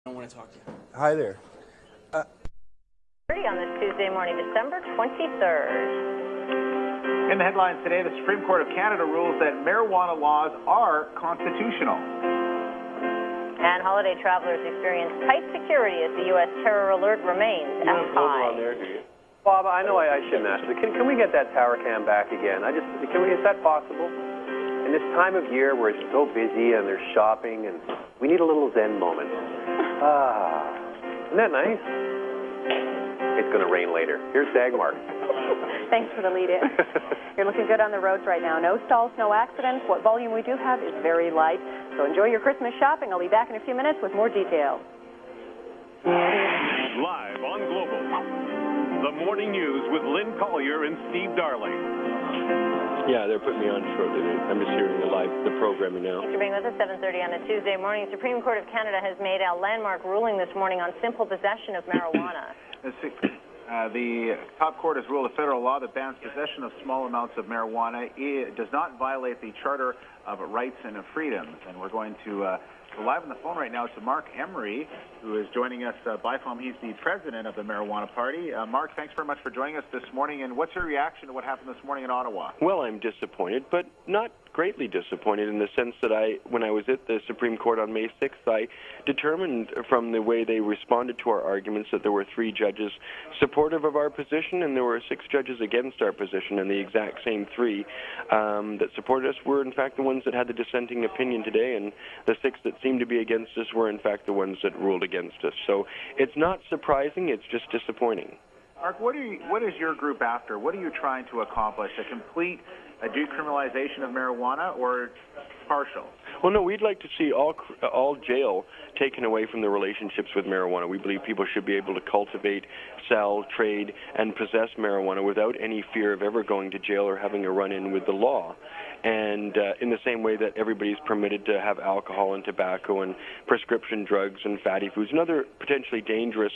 I don't want to talk to you. Hi there. On this Tuesday morning, December 23rd. In the headlines today, the Supreme Court of Canada rules that marijuana laws are constitutional. And holiday travelers experience tight security as the U.S. terror alert remains You at have global high. on there, do you? Bob, I know I shouldn't ask, but can we get that tower cam back again? Is that possible? In this time of year where it's so busy and there's shopping and we need a little zen moment. Isn't that nice? It's going to rain later. Here's Dagmar. Thanks for the lead-in. You're looking good on the roads right now. No stalls, no accidents. What volume we do have is very light. So enjoy your Christmas shopping. I'll be back in a few minutes with more details. Live on Global, the morning news with Lynn Collier and Steve Darling. Yeah, they're putting me on shortly. I'm just hearing the programming now. Thanks for being with us. 7:30 on a Tuesday morning. The Supreme Court of Canada has made a landmark ruling this morning on simple possession of marijuana. The top court has ruled a federal law that bans possession of small amounts of marijuana. It does not violate the Charter of Rights and Freedoms. And we're going to go live on the phone right now to Mark Emery, who is joining us by phone. He's the president of the Marijuana Party. Mark, thanks very much for joining us this morning. And what's your reaction to what happened this morning in Ottawa? Well, I'm disappointed, but not greatly disappointed in the sense that when I was at the Supreme Court on May 6th, I determined from the way they responded to our arguments that there were 3 judges supportive of our position and there were 6 judges against our position, and the exact same 3 that supported us were in fact the ones that had the dissenting opinion today, and the 6 that seemed to be against us were in fact the ones that ruled against us. So it's not surprising, it's just disappointing. Mark, what is your group after? What are you trying to accomplish? A complete decriminalization of marijuana or partial? Well, no, we'd like to see all jail taken away from the relationships with marijuana. We believe people should be able to cultivate, sell, trade, and possess marijuana without any fear of ever going to jail or having a run-in with the law. And in the same way that everybody's permitted to have alcohol and tobacco and prescription drugs and fatty foods and other potentially dangerous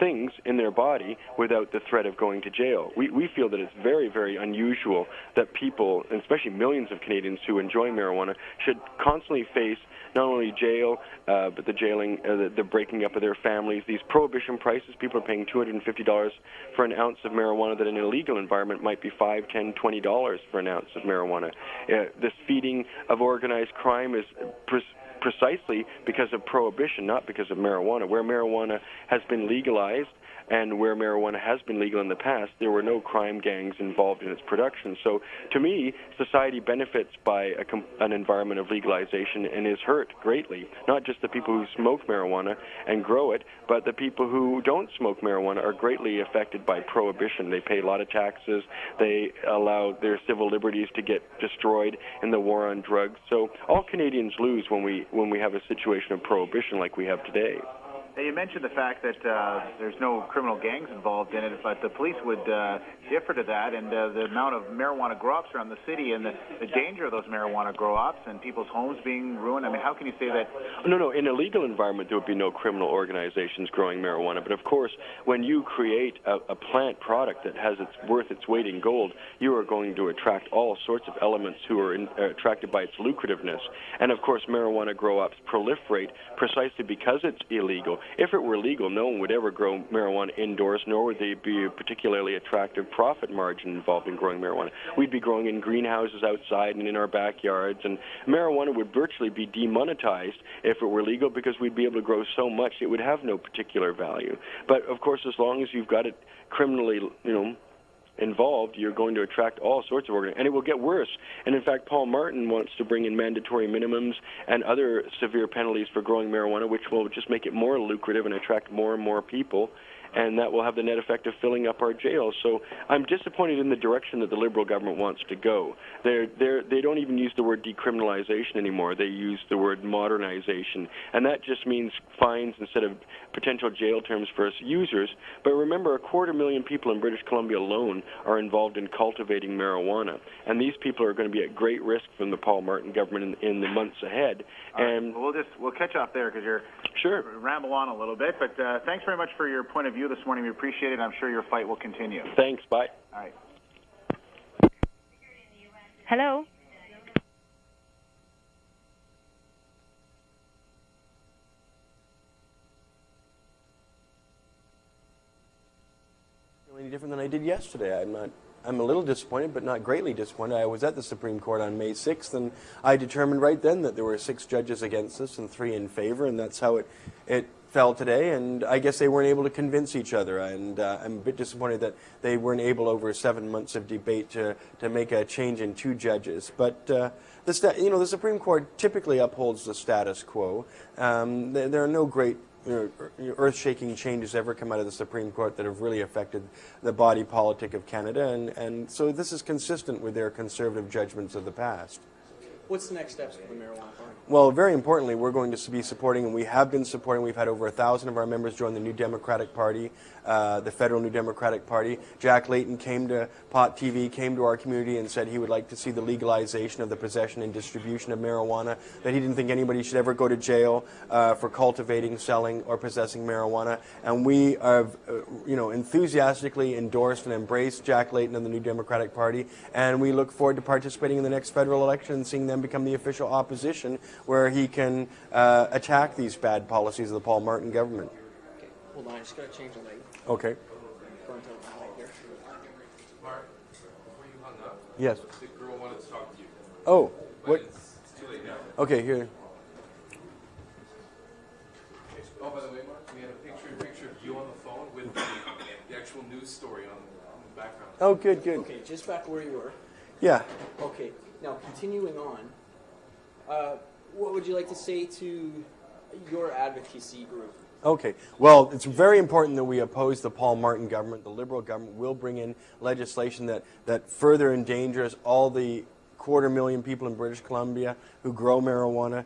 things in their body without the threat of going to jail. We feel that it's very, very unusual that people, and especially millions of Canadians who enjoy marijuana, should constantly face not only jail, but the jailing, the breaking up of their families. These prohibition prices, people are paying $250 for an ounce of marijuana that in an illegal environment might be $5, $10, $20 for an ounce of marijuana. This feeding of organized crime is precisely because of prohibition, not because of marijuana. Where marijuana has been legalized and where marijuana has been legal in the past, there were no crime gangs involved in its production. So to me, society benefits by an environment of legalization and is hurt greatly. Not just the people who smoke marijuana and grow it, but the people who don't smoke marijuana are greatly affected by prohibition. They pay a lot of taxes. They allow their civil liberties to get destroyed in the war on drugs. So all Canadians lose when we have a situation of prohibition like we have today. You mentioned the fact that there's no criminal gangs involved in it, but the police would differ to that, and the amount of marijuana grow-ops around the city and the danger of those marijuana grow-ops and people's homes being ruined. I mean, how can you say that? No, in a legal environment there would be no criminal organizations growing marijuana, but of course when you create a plant product that has worth its weight in gold, you are going to attract all sorts of elements who are attracted by its lucrativeness. And of course marijuana grow-ops proliferate precisely because it's illegal. If it were legal, no one would ever grow marijuana indoors, nor would there be a particularly attractive profit margin involved in growing marijuana. We'd be growing in greenhouses outside and in our backyards, and marijuana would virtually be demonetized if it were legal because we'd be able to grow so much it would have no particular value. But of course, as long as you've got it criminally, involved, you're going to attract all sorts of organizations, and it will get worse. And in fact, Paul Martin wants to bring in mandatory minimums and other severe penalties for growing marijuana, which will just make it more lucrative and attract more and more people, and that will have the net effect of filling up our jails. So I'm disappointed in the direction that the Liberal government wants to go. They don't even use the word decriminalization anymore. They use the word modernization, and that just means fines instead of potential jail terms for us users. But remember, 250,000 people in British Columbia alone are involved in cultivating marijuana, and these people are going to be at great risk from the Paul Martin government in the months ahead. And well, we'll catch up there because you're ramble on a little bit. But thanks very much for your point of view this morning. We appreciate it. I'm sure your fight will continue. Thanks. Bye. All right. Hello? different than I did yesterday. I'm a little disappointed, but not greatly disappointed. I was at the Supreme Court on May 6th, and I determined right then that there were 6 judges against us and 3 in favor, and that's how it fell today. And I guess they weren't able to convince each other, and I'm a bit disappointed that they weren't able over 7 months of debate to make a change in 2 judges. But the Supreme Court typically upholds the status quo. There are no great earth-shaking changes ever come out of the Supreme Court that have really affected the body politic of Canada, and so this is consistent with their conservative judgments of the past. What's the next steps for the marijuana party? Well, very importantly, we're going to be supporting, and we have been supporting, we've had over 1,000 of our members join the New Democratic Party, the federal New Democratic Party. Jack Layton came to Pot TV, came to our community and said he would like to see the legalization of the possession and distribution of marijuana, that he didn't think anybody should ever go to jail for cultivating, selling, or possessing marijuana. And we have, enthusiastically endorsed and embraced Jack Layton and the New Democratic Party, and we look forward to participating in the next federal election and seeing them become the official opposition where he can attack these bad policies of the Paul Martin government. Okay, hold on, I just got to change the light. Okay. Burnt out the light here. Mark, before you hung up, yes. The girl wanted to talk to you. Oh, but what? It's too late now. Okay, here. Oh, by the way, Mark, we had a picture of you on the phone with the actual news story on the background. Oh, good, good. Okay, just back where you were. Yeah. Okay, now continuing on, what would you like to say to your advocacy group? Okay. Well, it's very important that we oppose the Paul Martin government. The Liberal government will bring in legislation that further endangers all the 250,000 people in British Columbia who grow marijuana.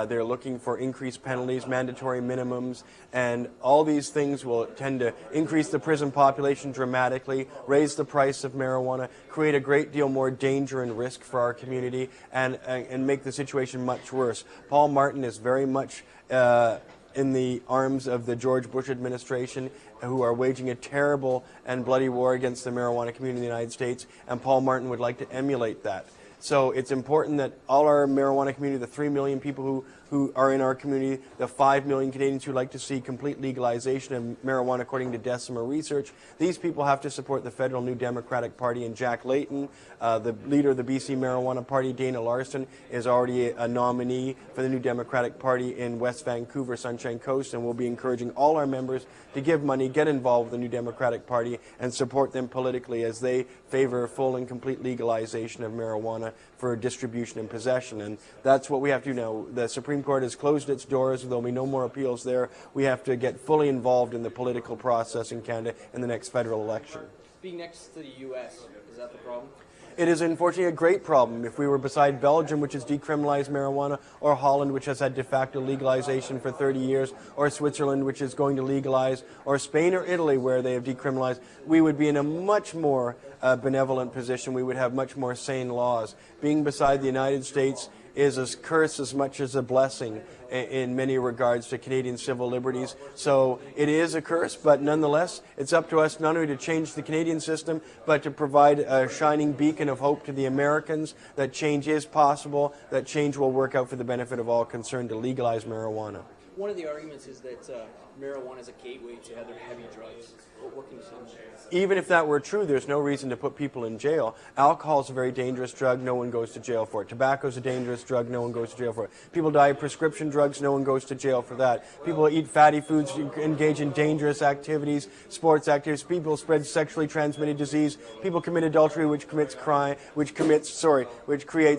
They're looking for increased penalties, mandatory minimums, and all these things will tend to increase the prison population dramatically, raise the price of marijuana, create a great deal more danger and risk for our community, and make the situation much worse. Paul Martin is very much in the arms of the George Bush administration, who are waging a terrible and bloody war against the marijuana community in the United States, and Paul Martin would like to emulate that. So it's important that all our marijuana community, the 3 million people who are in our community, the 5 million Canadians who like to see complete legalization of marijuana according to Decima research, these people have to support the federal New Democratic Party and Jack Layton. The leader of the BC Marijuana Party, Dana Larson, is already a nominee for the New Democratic Party in West Vancouver, Sunshine Coast, and we'll be encouraging all our members to give money, get involved with the New Democratic Party, and support them politically as they favor full and complete legalization of marijuana for distribution and possession. And that's what we have to do now. The Supreme Court has closed its doors. There'll be no more appeals there. We have to get fully involved in the political process in Canada in the next federal election. Being next to the U.S., is that the problem? It is unfortunately a great problem. If we were beside Belgium, which has decriminalized marijuana, or Holland, which has had de facto legalization for 30 years, or Switzerland, which is going to legalize, or Spain or Italy, where they have decriminalized, we would be in a much more benevolent position. We would have much more sane laws. Being beside the United States is a curse as much as a blessing in many regards to Canadian civil liberties. So it is a curse, but nonetheless, it's up to us not only to change the Canadian system, but to provide a shining beacon of hope to the Americans that change is possible, that change will work out for the benefit of all concerned to legalize marijuana. One of the arguments is that marijuana is a gateway to other heavy drugs. What can you say on that? Even if that were true, there's no reason to put people in jail. Alcohol is a very dangerous drug. No one goes to jail for it. Tobacco is a dangerous drug. No one goes to jail for it. People die of prescription drugs. No one goes to jail for that. People eat fatty foods, engage in dangerous activities, sports activities. People spread sexually transmitted disease. People commit adultery, which commits crime, which creates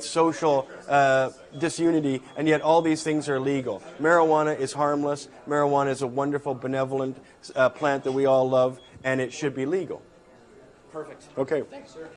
social disunity, and yet all these things are legal. Marijuana is harmless. Marijuana is a wonderful, benevolent plant that we all love, and it should be legal. Perfect. Okay. Thanks, sir.